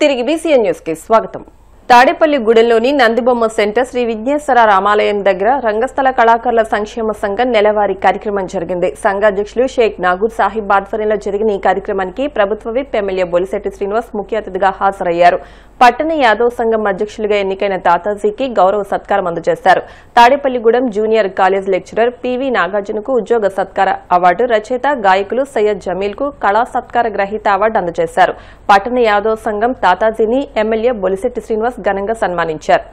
తిరిగి BCN news కి స్వాగతం. తాడేపల్లిగూడెంలోని నందిబొమ్మ సెంటర్ శ్రీ విఘ్నేశ్వర రామాలయం దగ్గర రంగస్థల కళాకారుల సంక్షేమ సంఘం నెలవారీ కార్యక్రమం జరిగింది. సంఘ అధ్యక్షులు షేక్ నాగూర్ సాహిబ్ ఆధ్వర్యంలో జరిగిన ఈ కార్యక్రమానికి ప్రభుత్వ విప్ ఎమ్మెల్యే బొలిశెట్టి శ్రీనివాస్ ముఖ్య అతిథిగా హాజరయ్యారు. పట్టణ యాదవ్ సంఘం అధ్యక్షులుగా ఎన్నికైన తాతాజీకి గౌరవ సత్కారం అందజేశారు. Tadepalligudem junior college lecturer PV నాగార్జునకు ఉద్యోగ సత్కార అవార్డు, రచయిత గాయకులు సయ్యద్ జమీల్ కు కళా సత్కార గ్రహీత అవార్డు అందజేశారు. పట్టణ యాదవ్ సంఘం తాతాజీని ఎమ్మెల్యే బొలిశెట్టి శ్రీనివాస్ ఘనంగా సన్మానించారు.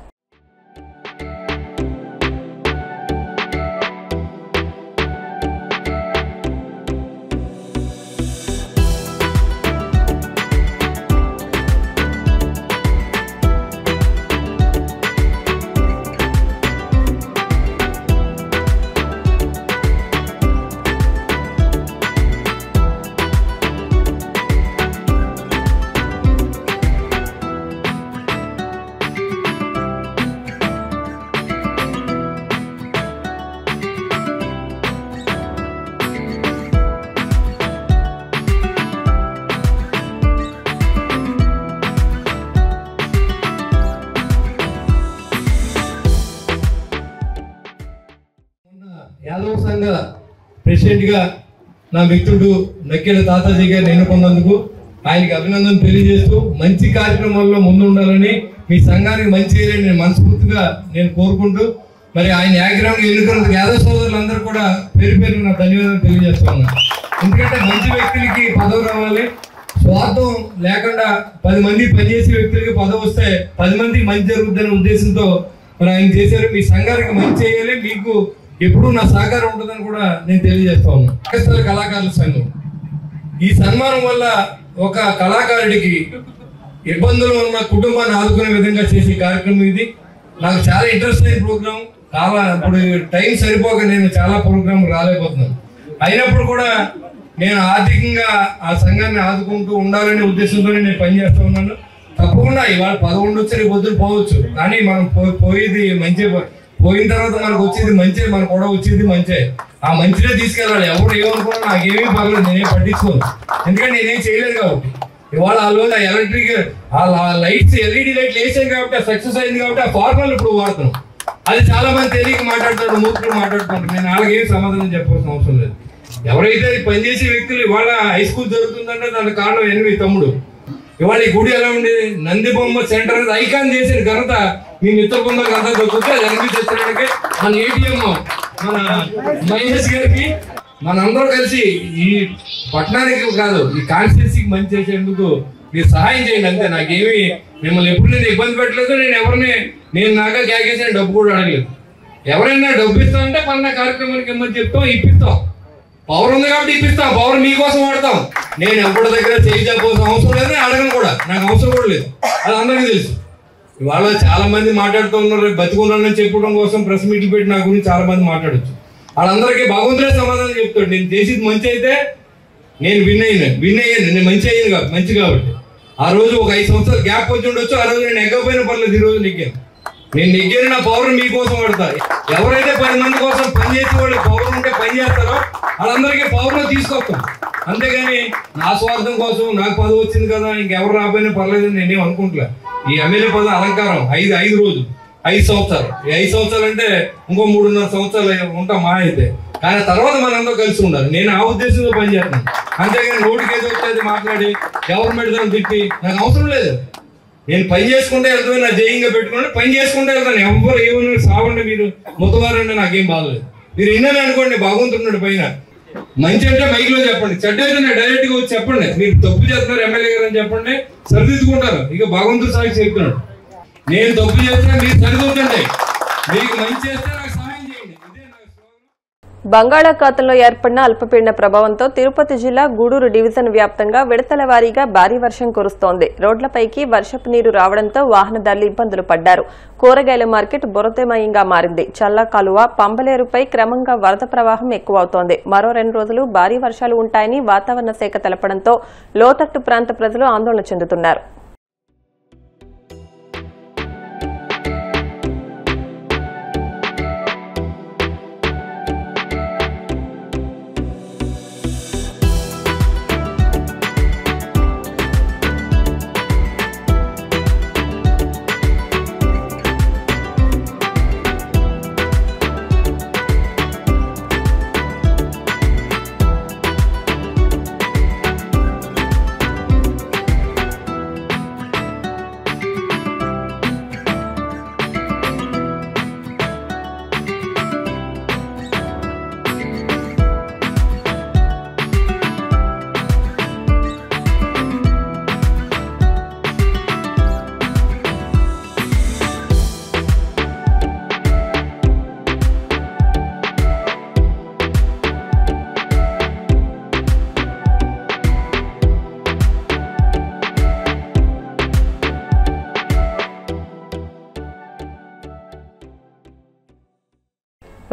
యాదవ్ సంఘ ప్రెసిడెంట్ గా నా మిత్రుడు నక్కేల తాతాజీ గారిని ఎన్నుకున్నందుకు ఆయనకి అభినందన తెలియజేస్తూ మంచి కార్యక్రమాల్లో ముందు ఉండాలని, మీ సంఘానికి మంచి చేయాలని నేను మనస్ఫూర్తిగా కోరుకుంటూ, మరి ఆయన యాగ్రామ్కి ఎన్నుకున్నందుకు యాదవ్ సోదరులందరూ కూడా పేరు పేరు నా ధన్యవాదాలు తెలియజేస్తా ఉన్నా. ఎందుకంటే మంచి వ్యక్తులకి పదవి రావాలి, స్వార్థం లేకుండా 10 మంది పనిచేసే వ్యక్తులకి పదవి వస్తే 10 మందికి మంచి జరుగుతుందనే ఉద్దేశంతో మరి ఆయన చేశారు. మీ సంఘానికి మంచి చేయాలి, మీకు ఎప్పుడు నా సహకారం ఉంటుందని కూడా నేను తెలియజేస్తా ఉన్నాను. రంగస్థల కళాకారుల సంఘం ఈ సన్మానం వల్ల ఒక కళాకారుడికి ఇబ్బందులు ఉన్న కుటుంబాన్ని ఆదుకునే విధంగా చేసే కార్యక్రమం ఇది. నాకు చాలా ఇంట్రెస్ట్ అయిన ప్రోగ్రాం. ఇప్పుడు టైం సరిపోక నేను చాలా ప్రోగ్రాం రాలేకపోతున్నాను. అయినప్పుడు కూడా నేను ఆర్థికంగా ఆ సంఘాన్ని ఆదుకుంటూ ఉండాలనే ఉద్దేశంతో నేను పనిచేస్తూ ఉన్నాను. తప్పకుండా ఇవాళ 11 వచ్చి రేపు పొద్దున పోవచ్చు, కానీ మనం పోయేది మంచి, పోయిన తర్వాత మనకు వచ్చేది మంచి, మనకు కూడా వచ్చేది మంచి. ఆ మంచినే తీసుకెళ్ళాలి. ఎవరు ఏమనుకున్నా నాకేమీ పర్లేదు, నేనేం పట్టించుకోను. ఎందుకంటే నేనేం చేయలేదు కాబట్టి. ఇవాళ వాళ్ళు ఎలక్ట్రిక్ లైట్స్ ఎల్ఈడి లైట్లు వేసాం కాబట్టి సక్సెస్ అయింది కాబట్టి ఆ ఫార్ములా ఇప్పుడు వాడుతున్నాం. అది చాలా మంది తెలియక మాట్లాడుతాడు, మూర్ఖులు మాట్లాడుతుంటారు. నేను వాళ్ళకి ఏం సమాధానం చెప్పాల్సిన అవసరం లేదు. ఎవరైతే పనిచేసే వ్యక్తులు ఇవాళ హై స్కూల్ జరుగుతుందంటే దానికి కారణం ఎనిమిది తమ్ముడు. ఇవాళ ఈ గుడి ఎలా ఉండేది, నందిబొమ్మ సెంటర్ అనేది ఐకాన్ చేసిన ఘనత మీ మిత్ర బృందాలకు అంతా దొరుకుతుంది. అది ఎనిమిది తెచ్చడానికి మన ఏటీఎం మన మహేష్ గారికి మనందరూ కలిసి ఈ పట్టణానికి కాదు ఈ కాన్స్టిట్యున్సీకి మంచి చేసేందుకు మీరు సహాయం చేయండి అంతే. నాకేమి మిమ్మల్ని ఎప్పుడు నేను ఇబ్బంది పెట్టలేదు. నేను ఎవరిని నాగా క్యాకేసిన డబ్బు కూడా అడగలేదు. ఎవరైనా డబ్బు ఇస్తామంటే పలానా కార్యక్రమానికి ఇమ్మని చెప్తాం, ఇప్పిస్తాం. పవర్ ఉంది కాబట్టి ఇప్పిస్తాం, పవర్ మీకోసం వాడతాం. నేను ఎవరి దగ్గర చేయకపోవాల్సిన అవసరం లేదు, అడగను కూడా, నాకు అవసరం కూడా లేదు. అది అందరికీ తెలుసు. ఇవాళ చాలా మంది మాట్లాడుతూ ఉన్నారు, బతుకున్నానని చెప్పడం కోసం ప్రెస్ మీట్లు పెట్టి నా గురించి చాలా మంది మాట్లాడచ్చు. వాళ్ళందరికీ భగవంతుడే సమాధానం చెప్తాడు. నేను చేసేది మంచి అయితే నేను విన్ అయ్యాను, నేను మంచి కాబట్టి. ఆ రోజు ఒక 5 సంవత్సరాలు గ్యాప్ వచ్చి ఉండొచ్చు, ఆ రోజు నేను ఎగ్గపోయినా పర్లేదు, ఈ రోజు నెగ్గాను. నేను నెగ్గాను, నా పవర్ మీకోసం వాడతా. ఎవరైతే 10 మంది కోసం పనిచేసే వాళ్ళు పవర్ ఉంటే పని చేస్తారో వాళ్ళందరికీ పవర్లో తీసుకొస్తాం. అంతేగాని నా స్వార్థం కోసం నాకు పదవి వచ్చింది కదా ఇంకెవరు రాబోయినా పర్లేదు నేనేం అనుకుంటలే. ఈ ఎమ్మెల్యే పదవి అలంకారం 5 రోజులు 5 సంవత్సరాలు. ఈ 5 సంవత్సరాలు అంటే ఇంకో 3.5 సంవత్సరాలు ఉంటాం మా అయితే. కానీ తర్వాత మనందరూ కలిసి ఉండాలి. నేను ఆ ఉద్దేశంతో పనిచేస్తాను. అంతేగాని నోటికి ఏదో వచ్చేది మాట్లాడి గవర్నమెంట్ దాన్ని తిట్టి నాకు అవసరం లేదు. నేను పని చేసుకుంటే వెళ్తాను, నా జయంగా పెట్టుకుంటే పని చేసుకుంటే వెళ్తాను. ఎవరు ఏమన్నా సావండి, మీరు మొత్తవారంటే నాకేం బాగలేదు. మీరు విన్నాను అనుకోండి, బాగుంటున్నాడు పైన. మంచి అంటే మైక్ లో చెప్పండి, చెడ్డ అయితే డైరెక్ట్ గా వచ్చి చెప్పండి. మీరు తప్పు చేస్తున్నారు ఎమ్మెల్యే గారు అని చెప్పండి, సరిదిద్దుకుంటారు. ఇక భగవంతుడు సాక్షి చెప్తున్నాడు, నేను తప్పు చేస్తున్నా మీరు సరిదిద్దండి, మీకు మంచి చేస్తే నాకు సహాయం చేయండి. బంగాళాఖాతంలో ఏర్పడిన అల్పపీడన ప్రభావంతో తిరుపతి జిల్లా గూడూరు డివిజన్ వ్యాప్తంగా విడతల వారీగా భారీ వర్షం కురుస్తోంది. రోడ్లపైకి వర్షపు నీరు రావడంతో వాహనదారులు ఇబ్బందులు పడ్డారు. కూరగాయల మార్కెట్ బురదమయంగా మారింది. చల్ల కాలువ పంబలేరుపై క్రమంగా వరద ప్రవాహం ఎక్కువవుతోంది. మరో 2 రోజులు భారీ వర్షాలు ఉంటాయని వాతావరణ శాఖ తెలపడంతో లోతట్టు ప్రాంత ప్రజలు ఆందోళన చెందుతున్నారు.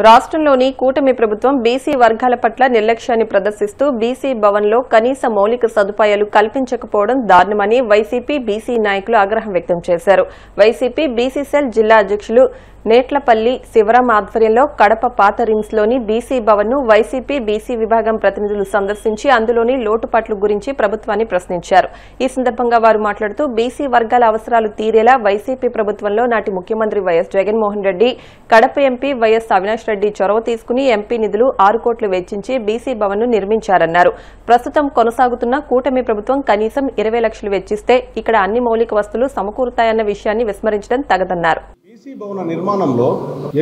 రాష్ట్రంలోని కూటమి ప్రభుత్వం బీసీ వర్గాల పట్ల నిర్లక్ష్యాన్ని ప్రదర్శిస్తూ బీసీ భవన్లో కనీస మౌలిక సదుపాయాలు కల్పించకపోవడం దారుణమని వైసీపీ బీసీ నాయకులు ఆగ్రహం వ్యక్తం చేశారు. వైసీపీ బీసీ సెల్ జిల్లా అధ్యక్షులు నేట్లపల్లి శివరాం ఆధ్వర్యంలో కడప పాత రిమ్స్లోని బీసీ భవన్ను వైసీపీ బీసీ విభాగం ప్రతినిధులు సందర్శించి అందులోని లోటుపాట్ల గురించి ప్రభుత్వాన్ని ప్రశ్నించారు. ఈ సందర్భంగా వారు మాట్లాడుతూ బీసీ వర్గాల అవసరాలు తీరేలా వైసీపీ ప్రభుత్వంలో నాటి ముఖ్యమంత్రి YS Jaganmohan Reddy, Kadapa MP YS Avinash Reddy చొరవ తీసుకుని ఎంపీ నిధులు 6 కోట్లు వెచ్చించి బీసీ భవన్ను నిర్మించారన్నారు. ప్రస్తుతం కొనసాగుతున్న కూటమి ప్రభుత్వం కనీసం 20 లక్షలు వెచ్చిస్తే ఇక్కడ అన్ని మౌలిక వస్తువులు సమకూరుతాయన్న విషయాన్ని విస్మరించడం తగదన్నారు. బీసీ భవన నిర్మాణంలో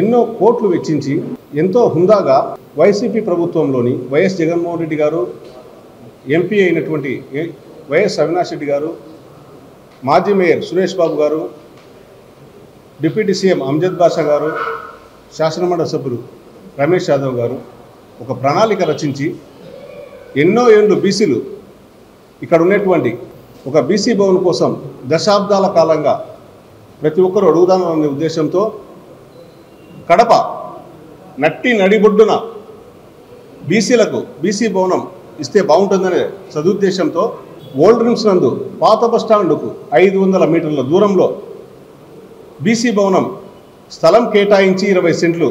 ఎన్నో కోట్లు వెచ్చించి ఎంతో హుందాగా వైసీపీ ప్రభుత్వంలోని వైఎస్ జగన్మోహన్ రెడ్డి గారు, ఎంపీ అయినటువంటి వైఎస్ అవినాష్ రెడ్డి గారు, మాజీ మేయర్ సురేష్ బాబు గారు, డిప్యూటీ సీఎం అమ్జద్ బాషా గారు, శాసనమండలి సభ్యులు రమేష్ యాదవ్ గారు ఒక ప్రణాళిక రచించి ఎన్నో ఏళ్ళు బీసీలు ఇక్కడ ఉన్నటువంటి ఒక బీసీ భవన్ కోసం దశాబ్దాల కాలంగా ప్రతి ఒక్కరు అడుగుదామనే ఉద్దేశంతో కడప నట్టి నడిబొడ్డున బీసీలకు బీసీ భవనం ఇస్తే బాగుంటుందనే సదుద్దేశంతో ఓల్డ్ రిమ్స్ నందు పాత బస్టాండుకు 500 మీటర్ల దూరంలో బీసీ భవనం స్థలం కేటాయించి 20 సెంట్లు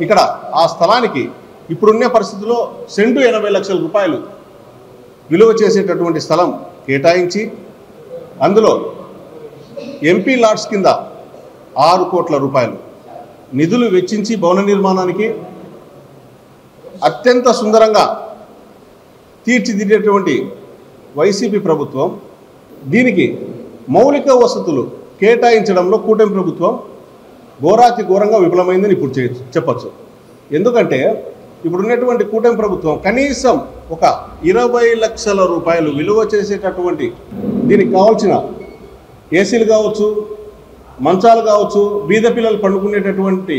ఇక్కడ ఆ స్థలానికి ఇప్పుడున్న పరిస్థితుల్లో సెంటు 80 లక్షల రూపాయలు విలువ చేసేటటువంటి స్థలం కేటాయించి అందులో ఎంపీ లాట్స్ కింద 6 కోట్ల రూపాయలు నిధులు వెచ్చించి భవన నిర్మాణానికి అత్యంత సుందరంగా తీర్చిదిద్దేటువంటి వైసీపీ ప్రభుత్వం దీనికి మౌలిక వసతులు కేటాయించడంలో కూటమి ప్రభుత్వం ఘోరాతి ఘోరంగా విఫలమైందని ఇప్పుడు చెప్పచ్చు. ఎందుకంటే ఇప్పుడున్నటువంటి కూటమి ప్రభుత్వం కనీసం ఒక 20 లక్షల రూపాయలు విలువ చేసేటటువంటి దీనికి కావాల్సిన ఏసీలు కావచ్చు, మంచాలు కావచ్చు, బీద పిల్లలు పండుకునేటటువంటి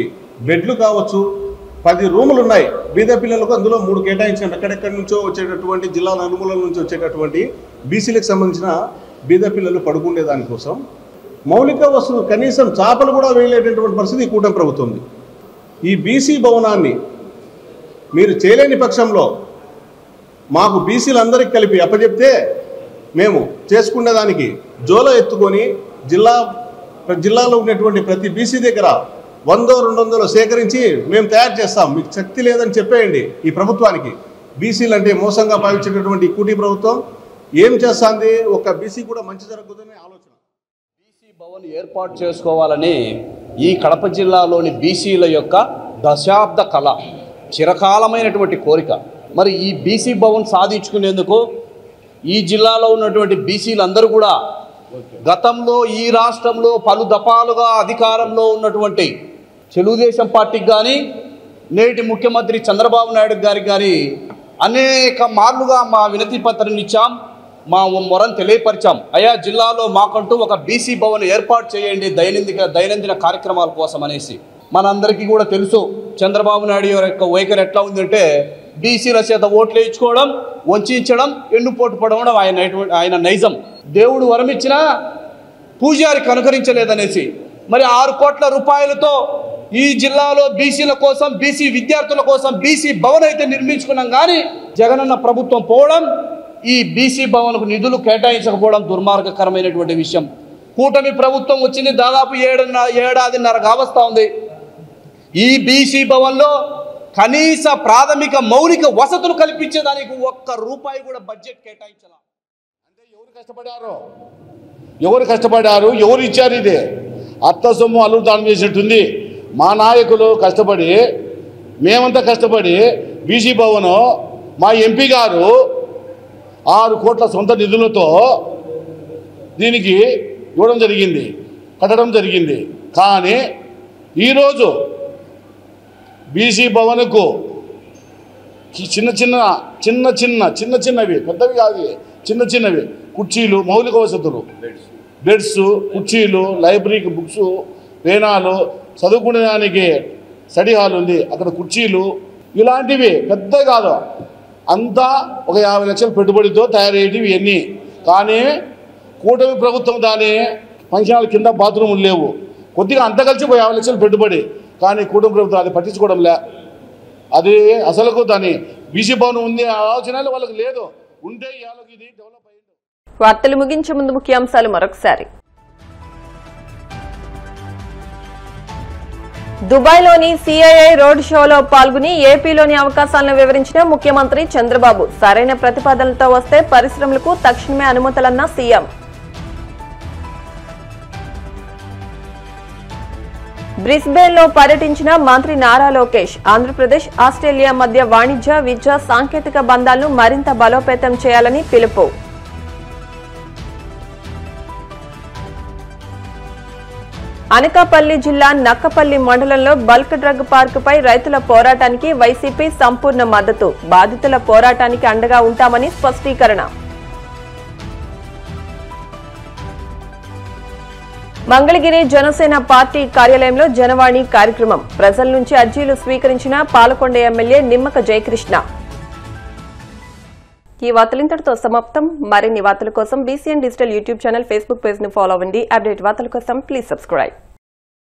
బెడ్లు కావచ్చు, 10 రూములు ఉన్నాయి బీద పిల్లలకు. అందులో 3 కేటాయించారు. ఎక్కడెక్కడి నుంచో వచ్చేటటువంటి జిల్లాల నలుమూలల నుంచి వచ్చేటటువంటి బీసీలకు సంబంధించిన బీద పిల్లలు పడుకునే దానికోసం మౌలిక వస్తువులు కనీసం చాపలు కూడా వేయలేటటువంటి పరిస్థితి కూటమి ప్రభుత్వం ఉంది. ఈ బీసీ భవనాన్ని మీరు చేయలేని పక్షంలో మాకు బీసీలందరికీ కలిపి అప్పచెప్తే మేము చేసుకునేదానికి జోలో ఎత్తుకొని జిల్లాలో ఉన్నటువంటి ప్రతి బీసీ దగ్గర 100-200 సేకరించి మేము తయారు చేస్తాం, మీకు శక్తి లేదని చెప్పేయండి ఈ ప్రభుత్వానికి. బీసీలు అంటే మోసంగా భావించేటటువంటి కూటమి ప్రభుత్వం ఏం చేస్తుంది? ఒక బీసీ కూడా మంచి జరగదని ఆలోచన. బీసీ భవన్ ఏర్పాటు చేసుకోవాలని ఈ కడప జిల్లాలోని బీసీల యొక్క దశాబ్ద కళ, చిరకాలమైనటువంటి కోరిక. మరి ఈ బీసీ భవన్ సాధించుకునేందుకు ఈ జిల్లాలో ఉన్నటువంటి బీసీలందరూ కూడా గతంలో ఈ రాష్ట్రంలో పలు దఫాలుగా అధికారంలో ఉన్నటువంటి తెలుగుదేశం పార్టీకి కానీ, నేటి ముఖ్యమంత్రి చంద్రబాబు నాయుడు గారికి కానీ అనేక మార్లుగా మా వినతి పత్రం ఇచ్చాం, మా మొరను తెలియపరిచాం. అయ్యా, జిల్లాలో మాకంటూ ఒక బీసీ భవన్ ఏర్పాటు చేయండి దైనందిన కార్యక్రమాల కోసం అనేసి. మనందరికీ కూడా తెలుసు చంద్రబాబు నాయుడు యొక్క వైఖరి ఎట్లా ఉందంటే బీసీల చేత ఓట్లు వేయించుకోవడం, వంచడం, ఎన్నుపోటు పడవడం ఆయన నైజం. దేవుడు వరమిచ్చినా పూజారి కనుకరించలేదనేసి మరి 6 కోట్ల రూపాయలతో ఈ జిల్లాలో బీసీల కోసం, బీసీ విద్యార్థుల కోసం బీసీ భవన్ అయితే నిర్మించుకున్నాం. కానీ జగనన్న ప్రభుత్వం పోవడం, ఈ బీసీ భవన్కు నిధులు కేటాయించకపోవడం దుర్మార్గకరమైనటువంటి విషయం. కూటమి ప్రభుత్వం వచ్చింది దాదాపు ఏడాదిన్నర కావస్తా ఉంది. ఈ బీసీ భవన్లో కనీస ప్రాథమిక మౌలిక వసతులు కల్పించేదానికి 1 రూపాయి కూడా బడ్జెట్ కేటాయించాల. అంటే ఎవరు కష్టపడారు, ఎవరు ఇచ్చారు? ఇదే అత్త సొమ్ము అల్లుడు దానం చేసినట్టుంది. మా నాయకులు కష్టపడి, మేమంతా కష్టపడి బీసీ భవన్ మా ఎంపీ గారు 6 కోట్ల సొంత నిధులతో దీనికి ఇవ్వడం జరిగింది, కట్టడం జరిగింది. కానీ ఈరోజు బీసీ భవన్కు చిన్నవి పెద్దవి కాదు, చిన్నవి కుర్చీలు, మౌలిక వసతులు, బెడ్స్, కుర్చీలు, లైబ్రరీకి బుక్స్, పేనాలు, చదువుకునేదానికి స్టడీ హాల్ ఉంది, అక్కడ కుర్చీలు, ఇలాంటివి పెద్ద కాదు. అంతా ఒక 50 లక్షల పెట్టుబడితో తయారయ్యేటివి ఇవన్నీ. కానీ కూటమి ప్రభుత్వం దాని ఫంక్షన్ హాల్ కింద బాత్రూములు లేవు, కొద్దిగా అంత కలిసి 50 లక్షలు పెట్టుబడి. కానీ కూటమి ప్రభుత్వం అది పట్టించుకోవడంలే. అది అసలుకు దాని బీసీ భవన్ ఉంది ఆలోచన వాళ్ళకి లేదు. ఉంటే ఇది డెవలప్ అయ్యింది. వార్తలు ముగించే ముందు ముఖ్యాంశాలు మరొకసారి. దుబాయ్లోని సిఐఐ రోడ్ షోలో పాల్గొని ఏపీలోని అవకాశాలను వివరించిన ముఖ్యమంత్రి చంద్రబాబు. సరైన ప్రతిపాదనలతో వస్తే పరిశ్రమలకు తక్షణమే అనుమతులన్న సీఎం. బ్రిస్బేన్లో పర్యటించిన మంత్రి నారా లోకేష్. ఆంధ్రప్రదేశ్, ఆస్ట్రేలియా మధ్య వాణిజ్య, విద్య, సాంకేతిక బంధాలను మరింత బలోపేతం చేయాలని పిలుపు. అనకాపల్లి జిల్లా నక్కపల్లి మండలంలో బల్క్ డ్రగ్ పార్కుపై రైతుల పోరాటానికి వైసీపీ సంపూర్ణ మద్దతు. బాధితుల పోరాటానికి అండగా ఉంటామని స్పష్టీకరణ. మంగళగిరి జనసేన పార్టీ కార్యాలయంలో జనవాణి కార్యక్రమం. ప్రజల నుంచి అర్జీలు స్వీకరించిన పాలకొండ ఎమ్మెల్యే నిమ్మక జయకృష్ణ. ఈ వార్తలు ఇంతటితో సమాప్తం. మరిన్ని వార్తల కోసం BCN digital YouTube channel, Facebook page ను ఫాలో అవ్వండి. అప్డేట్ వార్తల కోసం ప్లీజ్ సబ్స్క్రైబ్.